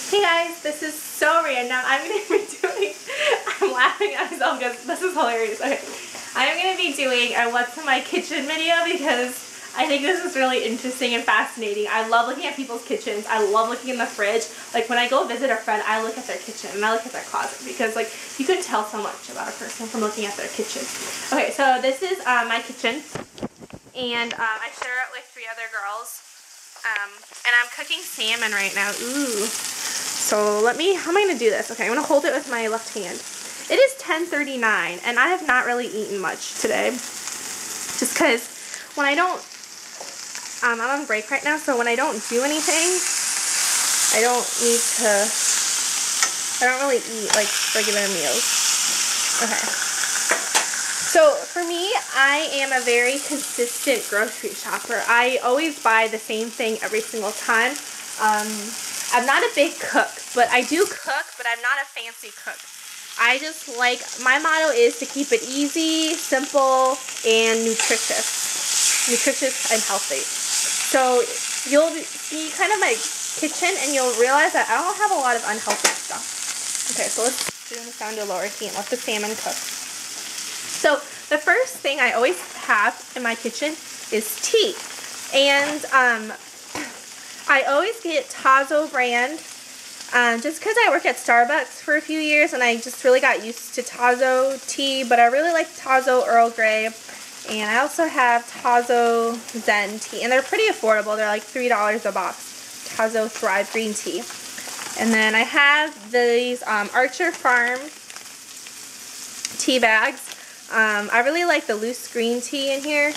Hey guys, this is so random. I'm laughing at myself because this is hilarious. Okay, I'm going to be doing a what's in my kitchen video because I think this is really interesting and fascinating. I love looking at people's kitchens. I love looking in the fridge. Like when I go visit a friend, I look at their kitchen and I look at their closet because like you can tell so much about a person from looking at their kitchen. Okay, so this is my kitchen and I share it with 3 other girls. And I'm cooking salmon right now. Ooh. So how am I going to do this? Okay, I'm going to hold it with my left hand. It is 10:39 and I have not really eaten much today. Just because when I don't, I'm on break right now, so when I don't do anything, I don't really eat like regular meals. Okay. So for me, I am a very consistent grocery shopper. I always buy the same thing every single time. I'm not a big cook, but I do cook, but I'm not a fancy cook. I just like, my motto is to keep it easy, simple, and nutritious. Nutritious and healthy. So you'll see kind of my kitchen and you'll realize that I don't have a lot of unhealthy stuff. Okay, so let's bring this down to a lower heat and let the salmon cook. So the first thing I always have in my kitchen is tea. And I always get Tazo brand just because I work at Starbucks for a few years and I just really got used to Tazo tea, but I really like Tazo Earl Grey. And I also have Tazo Zen tea, and they're pretty affordable. They're like $3 a box. Tazo Thrive green tea. And then I have these Archer Farm tea bags. I really like the loose green tea in here,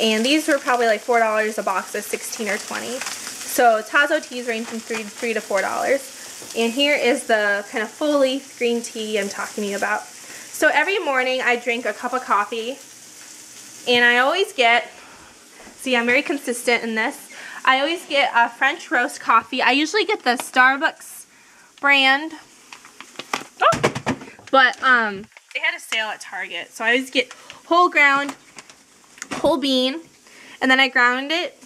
and these were probably like $4 a box, so 16 or 20. So Tazo teas range from $3 to $4. And here is the kind of full leaf green tea I'm talking to you about. So every morning I drink a cup of coffee, and I always get, see, I'm very consistent in this. I always get a French roast coffee. I usually get the Starbucks brand. Oh, but they had a sale at Target, so I always get whole ground, whole bean, and then I grind it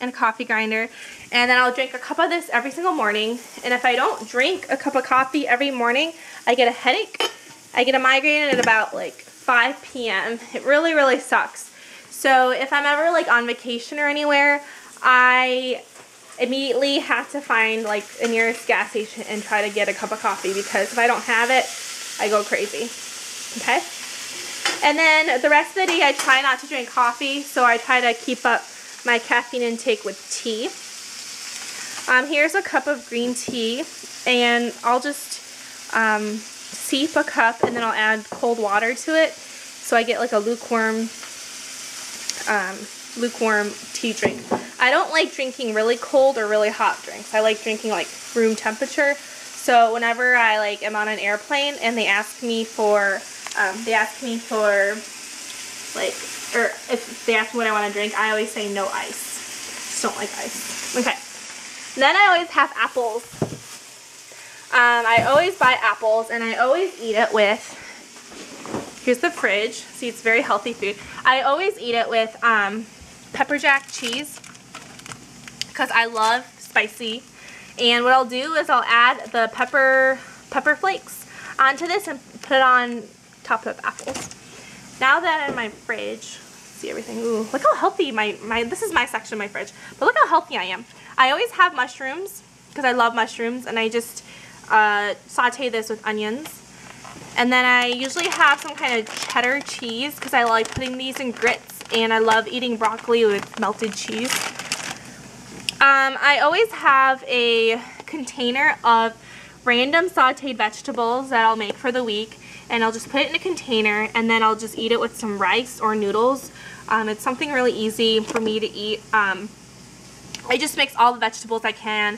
in a coffee grinder, and then I'll drink a cup of this every single morning. And if I don't drink a cup of coffee every morning, I get a headache. I get a migraine at about like 5 p.m. It really, really sucks. So if I'm ever like on vacation or anywhere, I immediately have to find like a nearest gas station and try to get a cup of coffee, because if I don't have it, I go crazy. Okay? And then the rest of the day I try not to drink coffee, so I try to keep up my caffeine intake with tea. Here's a cup of green tea, and I'll just steep a cup and then I'll add cold water to it, so I get like a lukewarm tea drink. I don't like drinking really cold or really hot drinks. I like drinking like room temperature. So whenever I like am on an airplane and they ask me for like, or if they ask me what I want to drink, I always say no ice. Just don't like ice. Okay. Then I always have apples. I always buy apples and I always eat it with, here's the fridge. See, it's very healthy food. I always eat it with pepper jack cheese because I love spicy. And what I'll do is I'll add the pepper flakes onto this and put it on top of apples. Now that I'm in my fridge, see everything. Ooh, look how healthy this is my section of my fridge. But look how healthy I am. I always have mushrooms because I love mushrooms, and I just saute this with onions. And then I usually have some kind of cheddar cheese because I like putting these in grits, and I love eating broccoli with melted cheese. I always have a container of random sauteed vegetables that I'll make for the week, and I'll just put it in a container, and then I'll just eat it with some rice or noodles. It's something really easy for me to eat. I just mix all the vegetables I can,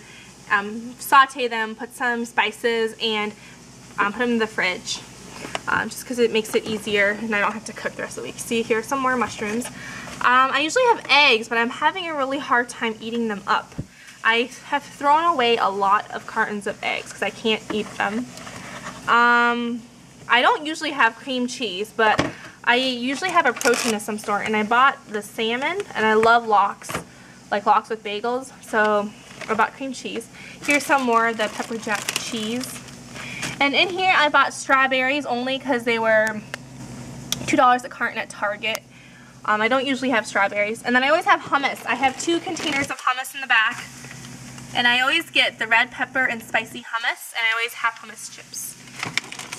saute them, put some spices, and put them in the fridge. Just because it makes it easier and I don't have to cook the rest of the week. See, here's some more mushrooms. I usually have eggs, but I'm having a really hard time eating them up. I have thrown away a lot of cartons of eggs because I can't eat them. I don't usually have cream cheese, but I usually have a protein of some sort, and I bought the salmon, and I love lox, like lox with bagels, so I bought cream cheese. Here's some more of the pepper jack cheese. And in here I bought strawberries only because they were $2 a carton at Target. I don't usually have strawberries. And then I always have hummus. I have 2 containers of hummus in the back. And I always get the red pepper and spicy hummus, and I always have hummus chips.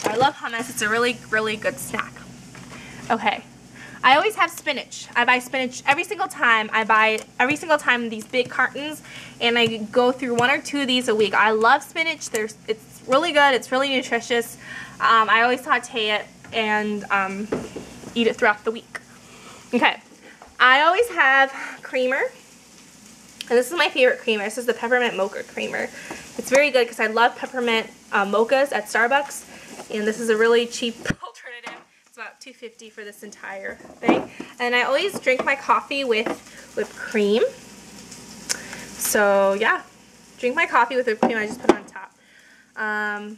So I love hummus. It's a really, really good snack. Okay. I always have spinach. I buy spinach every single time. I buy every single time these big cartons, and I go through 1 or 2 of these a week. I love spinach. It's really good. It's really nutritious. I always saute it and eat it throughout the week. Okay. I always have creamer. And this is my favorite creamer. This is the peppermint mocha creamer. It's very good because I love peppermint mochas at Starbucks. And this is a really cheap alternative. It's about $2.50 for this entire thing. And I always drink my coffee with whipped cream. So yeah, drink my coffee with whipped cream. I just put it on top. I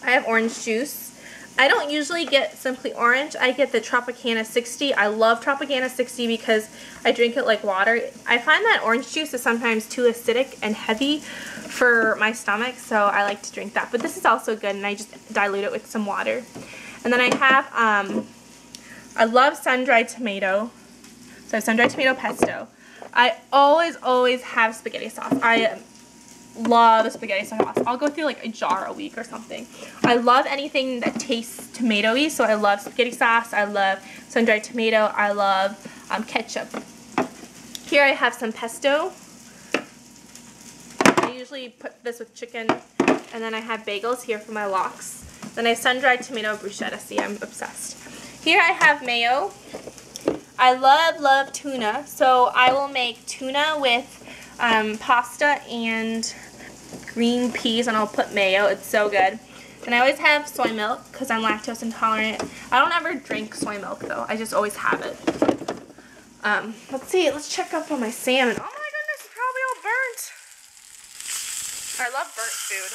have orange juice. I don't usually get Simply Orange. I get the Tropicana 60. I love Tropicana 60 because I drink it like water. I find that orange juice is sometimes too acidic and heavy for my stomach, so I like to drink that. But this is also good, and I just dilute it with some water. And then I have, I love sun-dried tomato. So I have sun-dried tomato pesto. I always have spaghetti sauce. I love spaghetti sauce. I'll go through like a jar a week or something. I love anything that tastes tomatoey, so I love spaghetti sauce. I love sun-dried tomato. I love ketchup. Here I have some pesto. I usually put this with chicken, and then I have bagels here for my lox. Then I have sun-dried tomato bruschetta. See, I'm obsessed. Here I have mayo. I love tuna, so I will make tuna with pasta and green peas, and I'll put mayo. It's so good. And I always have soy milk because I'm lactose intolerant. I don't ever drink soy milk though. I just always have it. Let's see. Let's check up on my salmon. Oh my goodness, it's probably all burnt. I love burnt food.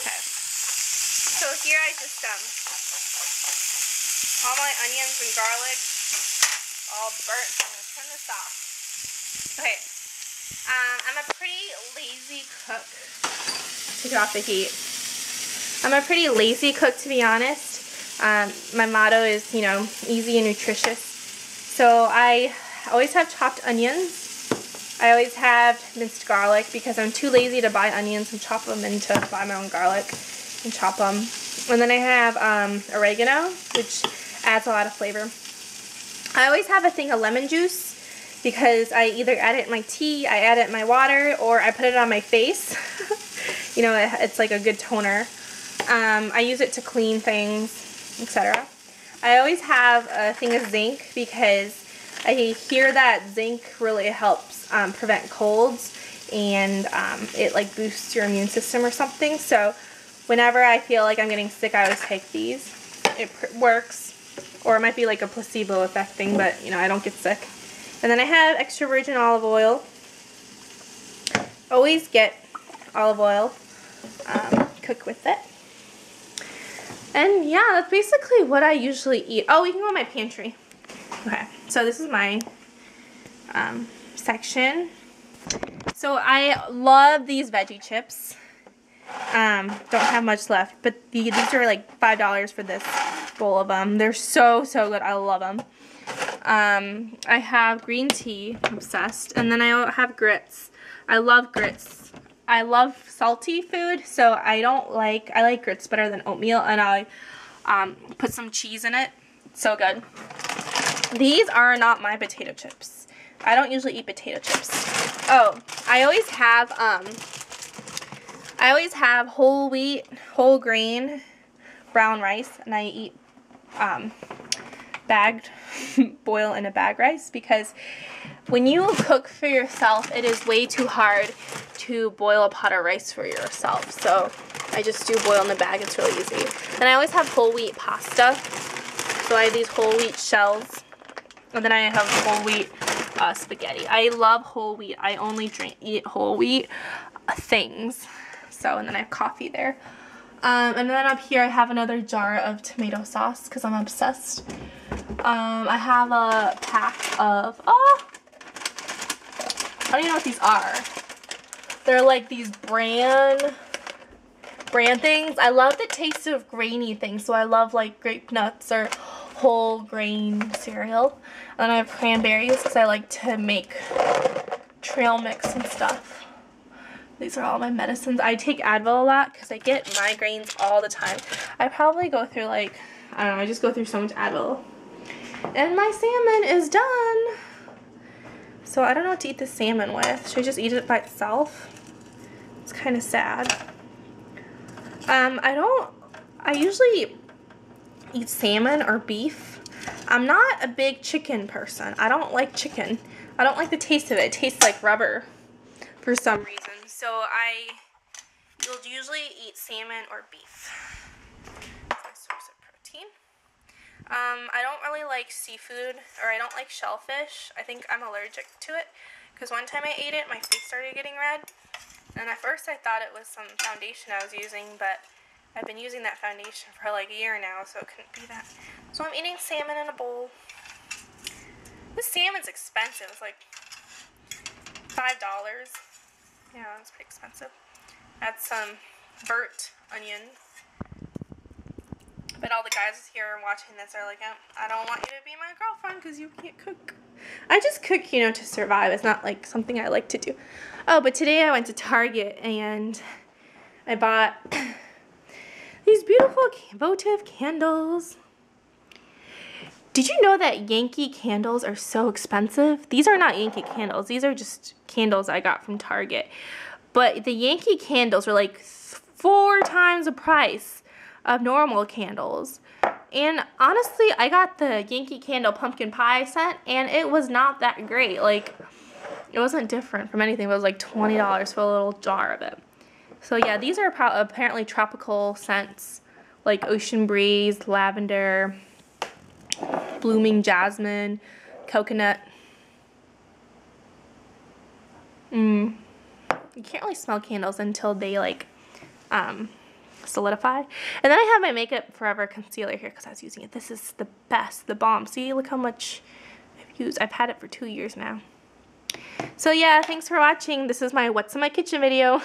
Okay. So here I just all my onions and garlic all burnt. So I'm gonna turn this off. Okay, I'm a pretty lazy cook. Take it off the heat. I'm a pretty lazy cook, to be honest. My motto is, you know, easy and nutritious. So I always have chopped onions. I always have minced garlic because I'm too lazy to buy onions and chop them and to buy my own garlic and chop them. And then I have oregano, which adds a lot of flavor. I always have a thing of lemon juice because I either add it in my tea, I add it in my water, or I put it on my face. You know, it's like a good toner. I use it to clean things, etc. I always have a thing of zinc because I hear that zinc really helps prevent colds, and it like boosts your immune system or something. So whenever I feel like I'm getting sick, I always take these. It works. Or it might be like a placebo effect thing, but you know, I don't get sick. And then I have extra virgin olive oil. Always get olive oil. Cook with it. And yeah, that's basically what I usually eat. Oh, we can go in my pantry. Okay, so this is my section. So I love these veggie chips. Don't have much left, but these are like $5 for this bowl of them. They're so good. I love them. I have green tea. I'm obsessed. And then I have grits. I love grits. I love salty food, so I like grits better than oatmeal, and I put some cheese in it. It's so good. These are not my potato chips. I don't usually eat potato chips. Oh, I always have whole wheat, whole grain, brown rice, and I eat bagged, boil in a bag rice, because when you cook for yourself, it is way too hard to boil a pot of rice for yourself. So I just do boil in a bag. It's really easy. And I always have whole wheat pasta. So I have these whole wheat shells. And then I have whole wheat spaghetti. I love whole wheat. I only eat whole wheat things. So, and then I have coffee there. And then up here I have another jar of tomato sauce because I'm obsessed. I have a pack of, don't even know what these are. They're like these bran things. I love the taste of grainy things, so I love like grape nuts or whole grain cereal. And then I have cranberries because I like to make trail mix and stuff. These are all my medicines. I take Advil a lot because I get migraines all the time. I probably go through like, I don't know, I just go through so much Advil. And my salmon is done. So I don't know what to eat the salmon with. Should I just eat it by itself? It's kind of sad. I usually eat salmon or beef. I'm not a big chicken person. I don't like chicken. I don't like the taste of it. It tastes like rubber for some reason. So you'll usually eat salmon or beef. That's my source of protein. I don't really like seafood, or I don't like shellfish. I think I'm allergic to it because one time I ate it, my face started getting red. And at first I thought it was some foundation I was using, but I've been using that foundation for like a year now, so it couldn't be that. So I'm eating salmon in a bowl. This salmon's expensive. It's like $5. Yeah, it's pretty expensive. Add some burnt onion. But all the guys here watching this are like, oh, I don't want you to be my girlfriend because you can't cook. I just cook, you know, to survive. It's not like something I like to do. Oh, but today I went to Target and I bought these beautiful votive candles. Did you know that Yankee candles are so expensive? These are not Yankee candles. These are just candles I got from Target. But the Yankee candles were like 4 times the price of normal candles. And honestly, I got the Yankee Candle pumpkin pie scent and it was not that great. Like, it wasn't different from anything. It was like $20 for a little jar of it. So yeah, these are apparently tropical scents like ocean breeze, lavender, blooming jasmine, coconut. You can't really smell candles until they like solidify. And then I have my Makeup Forever concealer here because I was using it. This is the best, the bomb. See, look how much I've used. I've had it for 2 years now. So yeah, thanks for watching. This is my What's in My Kitchen video.